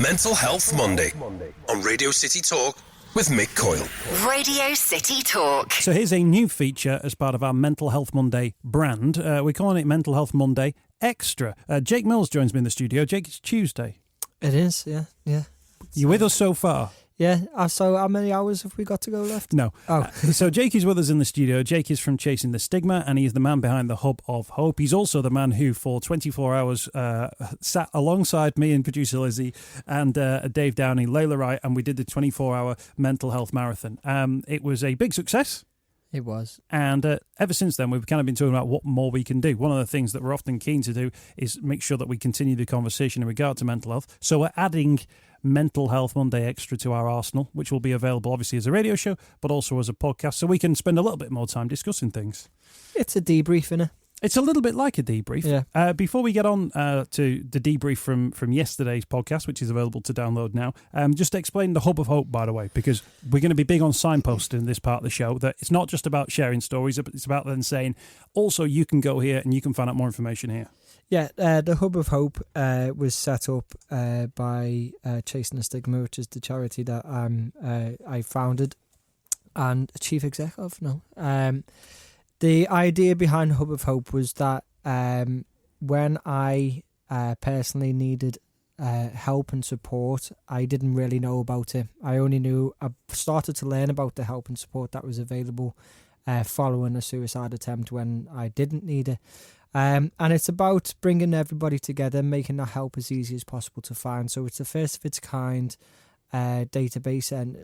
Mental Health Monday on Radio City Talk with Mick Coyle. Radio City Talk. So here's a new feature as part of our Mental Health Monday brand. We're calling it Mental Health Monday Extra. Jake Mills joins me in the studio. Jake, it's Tuesday. It is, yeah. You with us so far? Yeah, so how many hours have we got to go left? No. Oh. So Jake is with us in the studio. Jake is from Chasing the Stigma, and he is the man behind the Hub of Hope. He's also the man who, for 24 hours, sat alongside me and producer Lizzie and Dave Downey, Layla Wright, and we did the 24-hour mental health marathon. It was a big success. It was. And ever since then, we've kind of been talking about what more we can do. One of the things that we're often keen to do is make sure that we continue the conversation in regard to mental health. So we're adding Mental Health Monday Extra to our arsenal, which will be available obviously as a radio show, but also as a podcast, so we can spend a little bit more time discussing things. It's a debrief, innit? It's a little bit like a debrief. Yeah. Before we get on to the debrief from yesterday's podcast, which is available to download now, just explain the Hub of Hope, by the way, because we're going to be big on signposting in this part of the show, that it's not just about sharing stories, but it's about then saying, also, you can go here and you can find out more information here. Yeah, the Hub of Hope was set up by Chasing the Stigma, which is the charity that I founded and chief exec of. The idea behind Hub of Hope was that when I personally needed help and support, I didn't really know about it. I started to learn about the help and support that was available following a suicide attempt when I didn't need it. And it's about bringing everybody together, making that help as easy as possible to find. So it's the first of its kind database, and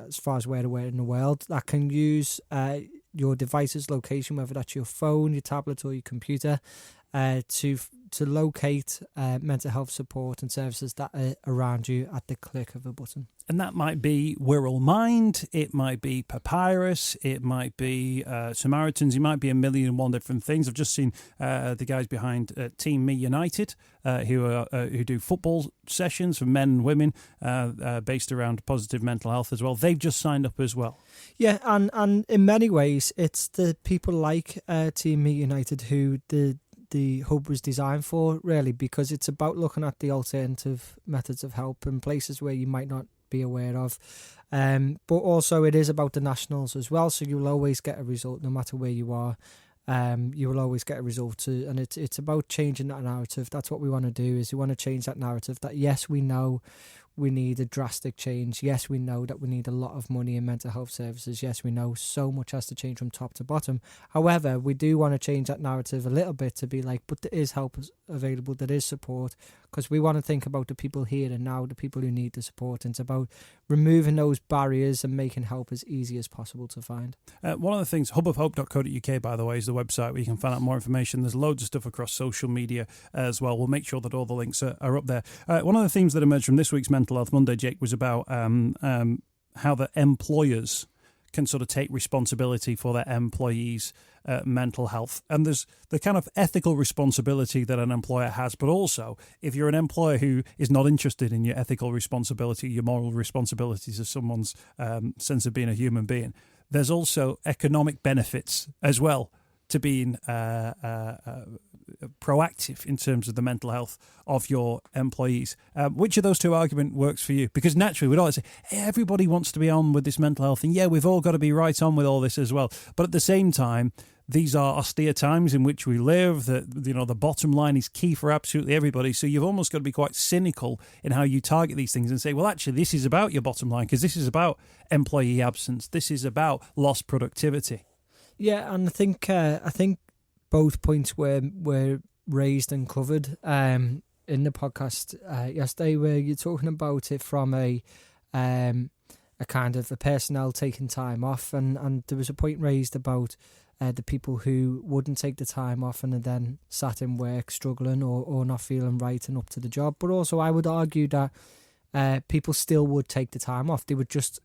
as far as we're aware in the world, that can use your device's location, whether that's your phone, your tablet, or your computer, to locate mental health support and services that are around you at the click of a button. And that might be Wirral Mind, it might be Papyrus, it might be Samaritans, it might be a million and one different things. I've just seen the guys behind Team Me United, who do football sessions for men and women based around positive mental health as well. They've just signed up as well. Yeah, and in many ways, it's the people like Team Me United who the hub was designed for, really, because it's about looking at the alternative methods of help in places where you might not be aware of. But also it is about the nationals as well, so you'll always get a result no matter where you are. You will always get a result and it's about changing that narrative. That's what we want to do, is we want to change that narrative that yes, we know we need a drastic change. Yes, we know that we need a lot of money in mental health services. Yes, we know so much has to change from top to bottom. However, we do want to change that narrative a little bit to be like, but there is help available, there is support, because we want to think about the people here and now, the people who need the support. And it's about removing those barriers and making help as easy as possible to find. One of the things, hubofhope.co.uk, by the way, is the website where you can find out more information. There's loads of stuff across social media as well. We'll make sure that all the links are up there. One of the themes that emerged from this week's Mental Health Monday, Jake, was about how the employers can sort of take responsibility for their employees' mental health. And there's the kind of ethical responsibility that an employer has, but also if you're an employer who is not interested in your ethical responsibility, your moral responsibilities as someone's sense of being a human being, there's also economic benefits as well to being proactive in terms of the mental health of your employees. Which of those two arguments works for you? Because naturally we'd always say, hey, everybody wants to be on with this mental health, and yeah, we've all got to be right on with all this as well. But at the same time, these are austere times in which we live. The bottom line is key for absolutely everybody. So you've almost got to be quite cynical in how you target these things and say, well, actually, this is about your bottom line, because this is about employee absence. This is about lost productivity. Yeah, and I think both points were raised and covered in the podcast yesterday, where you're talking about it from a kind of a personnel taking time off, and there was a point raised about the people who wouldn't take the time off and are then sat in work struggling or not feeling right and up to the job. But also I would argue that people still would take the time off. They would just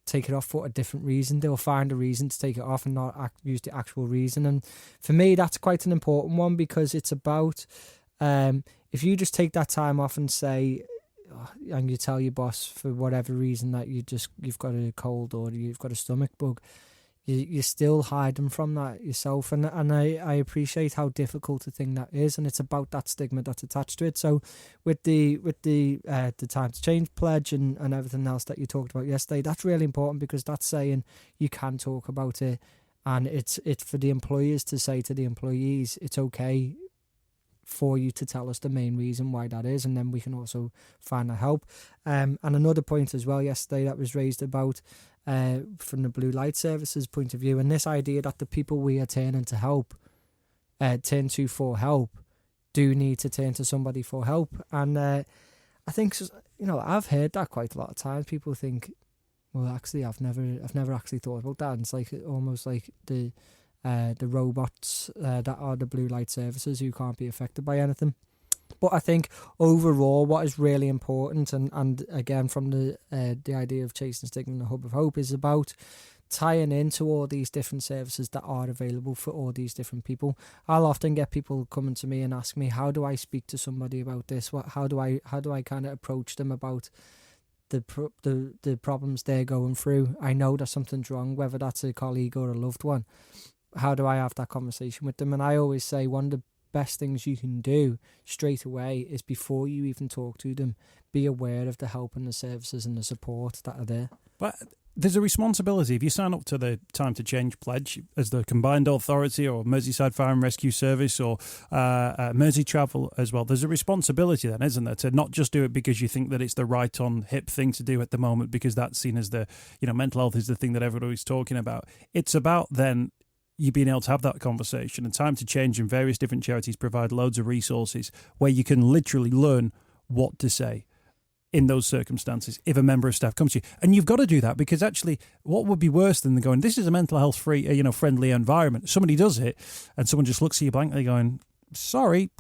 take it off for a different reason. They'll find a reason to take it off and not use the actual reason. And for me, that's quite an important one, because it's about if you just take that time off and say, and you tell your boss for whatever reason that you've got a cold or you've got a stomach bug, you're still hiding from that yourself, and I appreciate how difficult a thing that is, and it's about that stigma that's attached to it. So with the Time to Change pledge and everything else that you talked about yesterday, that's really important, because that's saying you can talk about it, and it's for the employers to say to the employees, it's okay for you to tell us the main reason why that is, and then we can also find the help. And another point as well yesterday that was raised about from the blue light services point of view, and this idea that the people we are turning to help, turn to for help, do need to turn to somebody for help. And I think, I've heard that quite a lot of times. People think, well, actually, I've never actually thought about that. And it's like almost like the robots that are the blue light services who can't be affected by anything. But I think overall, what is really important, and again from the idea of chasing stigma and the hub of hope, is about tying into all these different services that are available for all these different people. I'll often get people coming to me and ask me, how do I speak to somebody about this? How do I kind of approach them about the problems they're going through? I know that something's wrong, whether that's a colleague or a loved one. How do I have that conversation with them? And I always say one of the best things you can do straight away is, before you even talk to them, be aware of the help and the services and the support that are there. But there's a responsibility. If you sign up to the Time to Change pledge as the Combined Authority or Merseyside Fire and Rescue Service or Mersey Travel as well, there's a responsibility then, isn't there, to not just do it because you think that it's the right on hip thing to do at the moment, because that's seen as the, mental health is the thing that everybody's talking about. It's about then you being able to have that conversation. And Time to Change and various different charities provide loads of resources where you can literally learn what to say in those circumstances if a member of staff comes to you. And you've got to do that, because actually what would be worse than going, this is a mental health free, friendly environment. Somebody does it and someone just looks at you blankly going, sorry,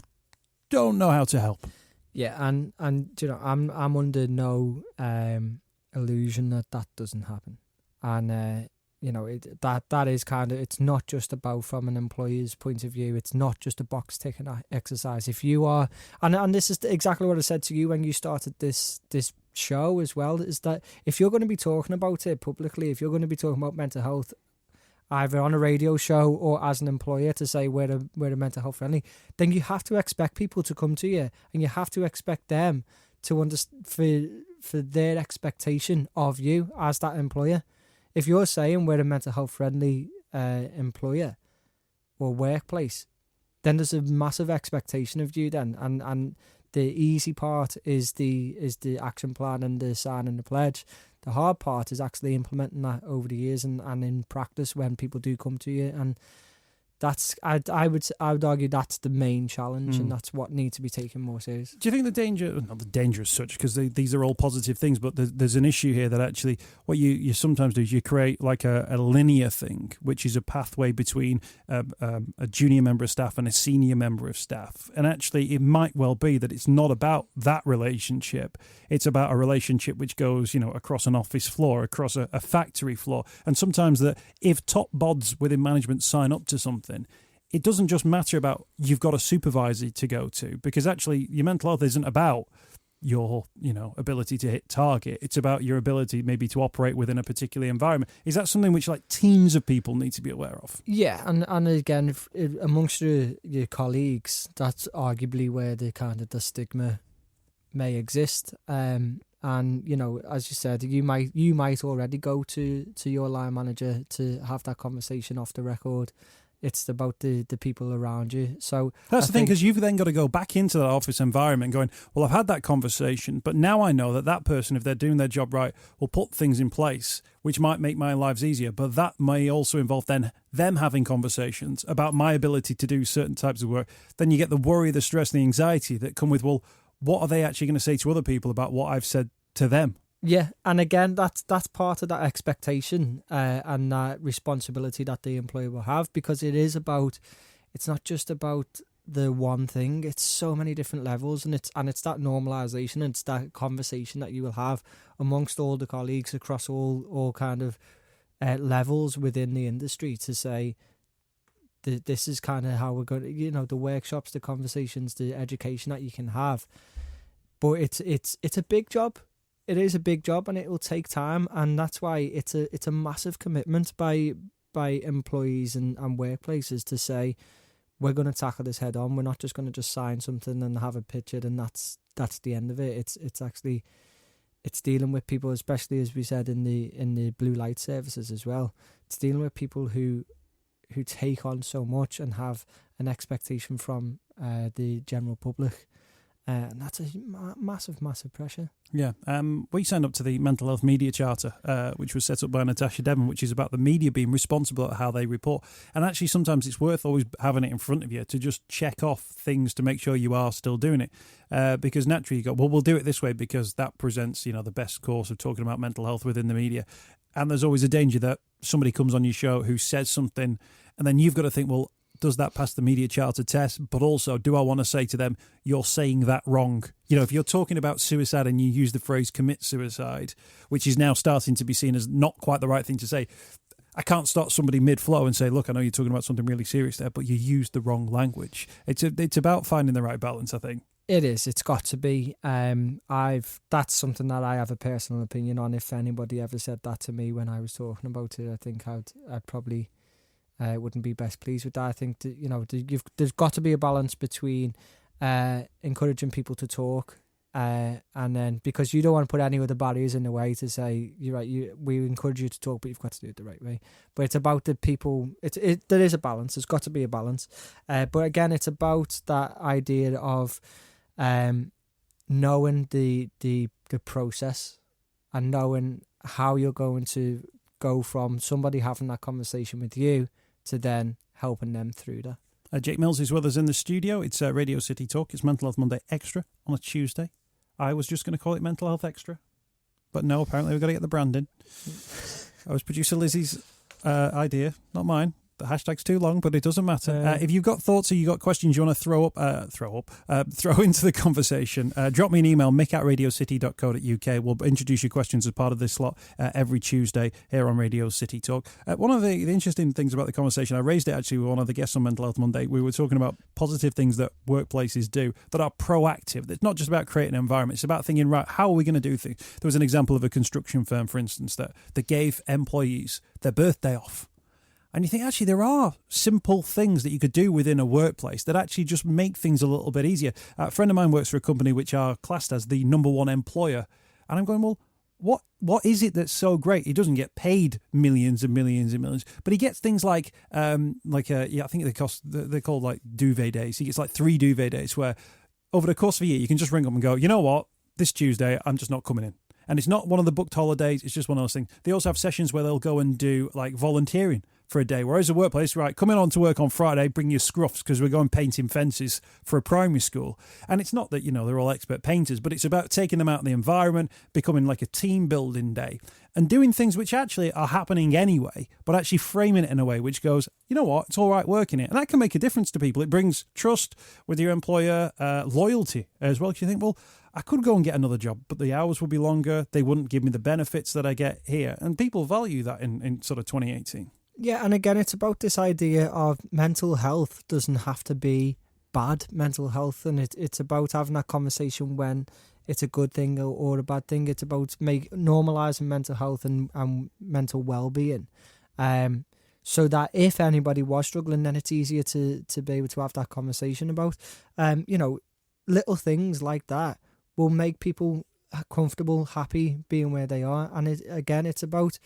don't know how to help. Yeah, and I'm under no illusion that doesn't happen. And that is kind of, it's not just about from an employer's point of view. It's not just a box ticking exercise. If you are, and this is exactly what I said to you when you started this show as well, is that if you're going to be talking about it publicly, if you're going to be talking about mental health, either on a radio show or as an employer, to say we're a mental health friendly, then you have to expect people to come to you, and you have to expect them to understand for their expectation of you as that employer. If you're saying we're a mental health friendly employer or workplace, then there's a massive expectation of you then. And the easy part is the action plan and the signing the pledge. The hard part is actually implementing that over the years and in practice when people do come to you. And that's I would argue that's the main challenge, and that's what needs to be taken more serious. Do you think not the danger as such, because these are all positive things, but there's an issue here that actually what you sometimes do is you create like a linear thing, which is a pathway between a junior member of staff and a senior member of staff. And actually it might well be that it's not about that relationship. It's about a relationship which goes, across an office floor, across a factory floor. And sometimes that if top bods within management sign up to something, it doesn't just matter about you've got a supervisor to go to, because actually your mental health isn't about your ability to hit target. It's about your ability maybe to operate within a particular environment. Is that something which like teams of people need to be aware of? Yeah, and again, if amongst your colleagues, that's arguably where the stigma may exist. And as you said, you might already go to your line manager to have that conversation off the record. It's about the people around you. So that's the thing, because you've then got to go back into that office environment going, well, I've had that conversation, but now I know that person, if they're doing their job right, will put things in place which might make my lives easier. But that may also involve then them having conversations about my ability to do certain types of work. Then you get the worry, the stress, and the anxiety that come with, well, what are they actually going to say to other people about what I've said to them? Yeah, and again, that's part of that expectation and that responsibility that the employer will have, because it's not just about the one thing. It's so many different levels, and it's that normalization, and it's that conversation that you will have amongst all the colleagues across all kind of levels within the industry to say, this is kind of how we're going to, the workshops, the conversations, the education that you can have. But it's a big job. It is a big job, and it will take time, and that's why it's a massive commitment by by employees and workplaces to say, we're going to tackle this head on. We're not just going to just sign something and have it pictured and that's the end of it. It's dealing with people, especially as we said in the blue light services as well. It's dealing with people who take on so much and have an expectation from the general public. And that's a massive, massive pressure. Yeah. We signed up to the Mental Health Media Charter, which was set up by Natasha Devon, which is about the media being responsible at how they report. And actually, sometimes it's worth always having it in front of you to just check off things to make sure you are still doing it. Because naturally you go, well, we'll do it this way because that presents, the best course of talking about mental health within the media. And there's always a danger that somebody comes on your show who says something, and then you've got to think, well, does that pass the media charter test? But also, do I want to say to them, you're saying that wrong? If you're talking about suicide and you use the phrase commit suicide, which is now starting to be seen as not quite the right thing to say, I can't start somebody mid-flow and say, look, I know you're talking about something really serious there, but you used the wrong language. It's about finding the right balance, I think. It is. It's got to be. That's something that I have a personal opinion on. If anybody ever said that to me when I was talking about it, I think I'd probably... wouldn't be best pleased with that. I think that, there's got to be a balance between encouraging people to talk and then, because you don't want to put any other barriers in the way to say, you're right, we encourage you to talk, but you've got to do it the right way. But it's about the people. There is a balance. There's got to be a balance. But again, it's about that idea of knowing the process and knowing how you're going to go from somebody having that conversation with you to then helping them through that. Jake Mills is with us in the studio. It's Radio City Talk. It's Mental Health Monday Extra on a Tuesday. I was just going to call it Mental Health Extra, but no, apparently we've got to get the branding. I was producer Lizzie's idea, not mine. The hashtag's too long, but it doesn't matter. If you've got thoughts or you've got questions you want to throw into the conversation, drop me an email, mick@radiocity.co.uk. We'll introduce your questions as part of this slot every Tuesday here on Radio City Talk. One of the interesting things about the conversation, I raised it actually with one of the guests on Mental Health Monday. We were talking about positive things that workplaces do that are proactive. It's not just about creating an environment. It's about thinking, right, how are we going to do things? There was an example of a construction firm, for instance, that gave employees their birthday off. And you think, actually, there are simple things that you could do within a workplace that actually just make things a little bit easier. A friend of mine works for a company which are classed as the number one employer. And I'm going, well, what is it that's so great? He doesn't get paid millions and millions and millions, but he gets things like I think they're called like duvet days. He gets like 3 duvet days where over the course of a year, you can just ring up and go, you know what, this Tuesday, I'm just not coming in. And it's not one of the booked holidays. It's just one of those things. They also have sessions where they'll go and do like volunteering for a day. Whereas a workplace, right, coming on to work on Friday, bring your scruffs because we're going painting fences for a primary school. And it's not that, they're all expert painters, but it's about taking them out in the environment, becoming like a team building day and doing things which actually are happening anyway, but actually framing it in a way which goes, you know what, it's all right working it. And that can make a difference to people. It brings trust with your employer, loyalty as well. Because you think, well, I could go and get another job, but the hours would be longer. They wouldn't give me the benefits that I get here. And people value that in sort of 2018. Yeah, and again, it's about this idea of mental health doesn't have to be bad mental health, and it's about having that conversation when it's a good thing or a bad thing. It's about normalising mental health and mental well-being, so that if anybody was struggling, then it's easier to be able to have that conversation about. Little things like that will make people comfortable, happy being where they are. And it's about,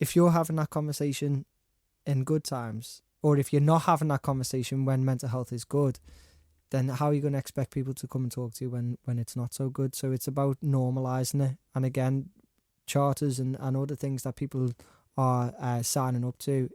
if you're having that conversation in good times, or if you're not having that conversation when mental health is good, then how are you going to expect people to come and talk to you when it's not so good? So it's about normalising it. And again, charters and other things that people are signing up to,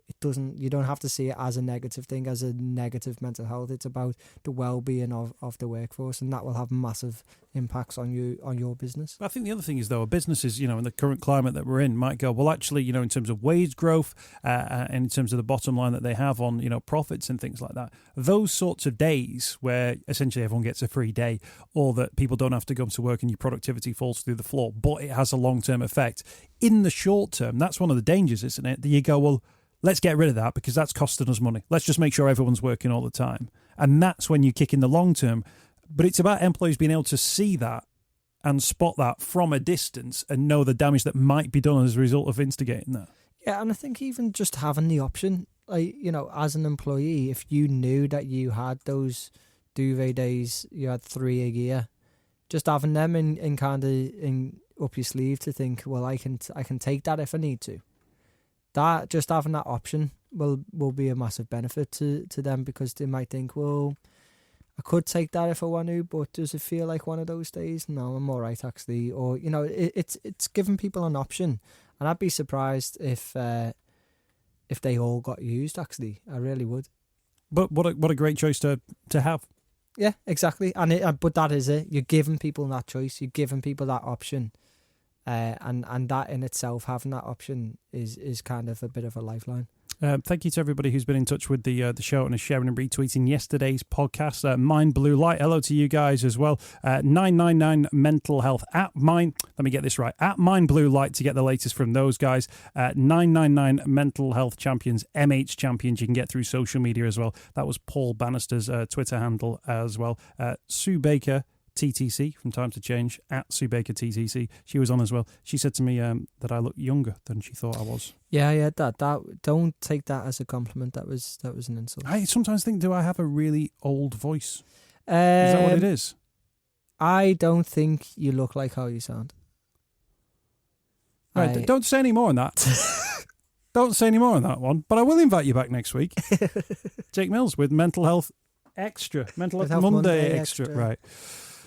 you don't have to see it as a negative thing, as a negative mental health. It's about the well-being of the workforce, and that will have massive impacts on your business. I think the other thing is, though, businesses, in the current climate that we're in, might go, well, actually, in terms of wage growth and in terms of the bottom line that they have on, profits and things like that, those sorts of days where essentially everyone gets a free day, or that people don't have to go to work and your productivity falls through the floor, but it has a long-term effect. In the short term, that's one of the dangers, isn't it? That you go, well, let's get rid of that because that's costing us money. Let's just make sure everyone's working all the time. And that's when you kick in the long term. But it's about employees being able to see that and spot that from a distance and know the damage that might be done as a result of instigating that. Yeah, and I think even just having the option, like, you know, as an employee, if you knew that you had those duvet days, you had 3 a year, just having them in kind of in up your sleeve to think, well, I can take that if I need to. That just having that option will be a massive benefit to them, because they might think, well, I could take that if I want to, but does it feel like one of those days? No, I'm all right actually. Or, you know, it's giving people an option, and I'd be surprised if they all got used. Actually, I really would. But what a great choice to have. Yeah, exactly. And but that is it. You're giving people that choice. You're giving people that option. And that in itself, having that option is kind of a bit of a lifeline. Thank you to everybody who's been in touch with the show and is sharing and retweeting yesterday's podcast. Mind Blue Light, hello to you guys as well. 999 Mental Health at Mind. Let me get this right. At Mind Blue Light to get the latest from those guys. 999 Mental Health Champions, MH Champions. You can get through social media as well. That was Paul Bannister's Twitter handle as well. Sue Baker, TTC, from Time to Change, at Sue Baker TTC. She was on as well. She said to me that I look younger than she thought I was. Yeah, that don't take that as a compliment. That was an insult. I sometimes think, do I have a really old voice? Is that what it is? I don't think you look like how you sound. Right, don't say any more on that. Don't say any more on that one. But I will invite you back next week. Jake Mills with Mental Health Extra. Mental Health Monday Extra. Right.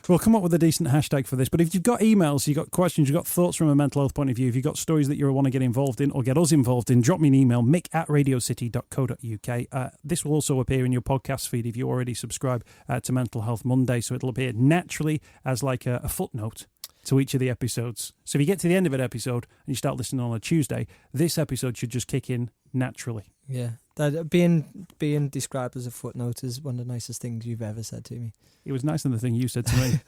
We'll come up with a decent hashtag for this. But if you've got emails, you've got questions, you've got thoughts from a mental health point of view, if you've got stories that you want to get involved in or get us involved in, drop me an email, mick@radiocity.co.uk. This will also appear in your podcast feed if you already subscribe to Mental Health Monday. So it'll appear naturally as like a footnote to each of the episodes. So if you get to the end of an episode and you start listening on a Tuesday, this episode should just kick in naturally. Yeah. That being described as a footnote is one of the nicest things you've ever said to me. It was nicer than the thing you said to me.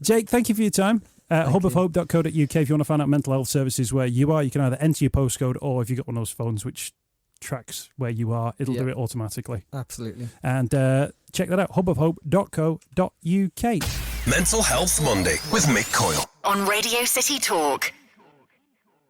Jake, thank you for your time. Hubofhope.co.uk if you want to find out mental health services where you are. You can either enter your postcode, or if you've got one of those phones which tracks where you are, it'll do it automatically. Absolutely. And check that out, hubofhope.co.uk. Mental Health Monday with Mick Coyle On Radio City Talk.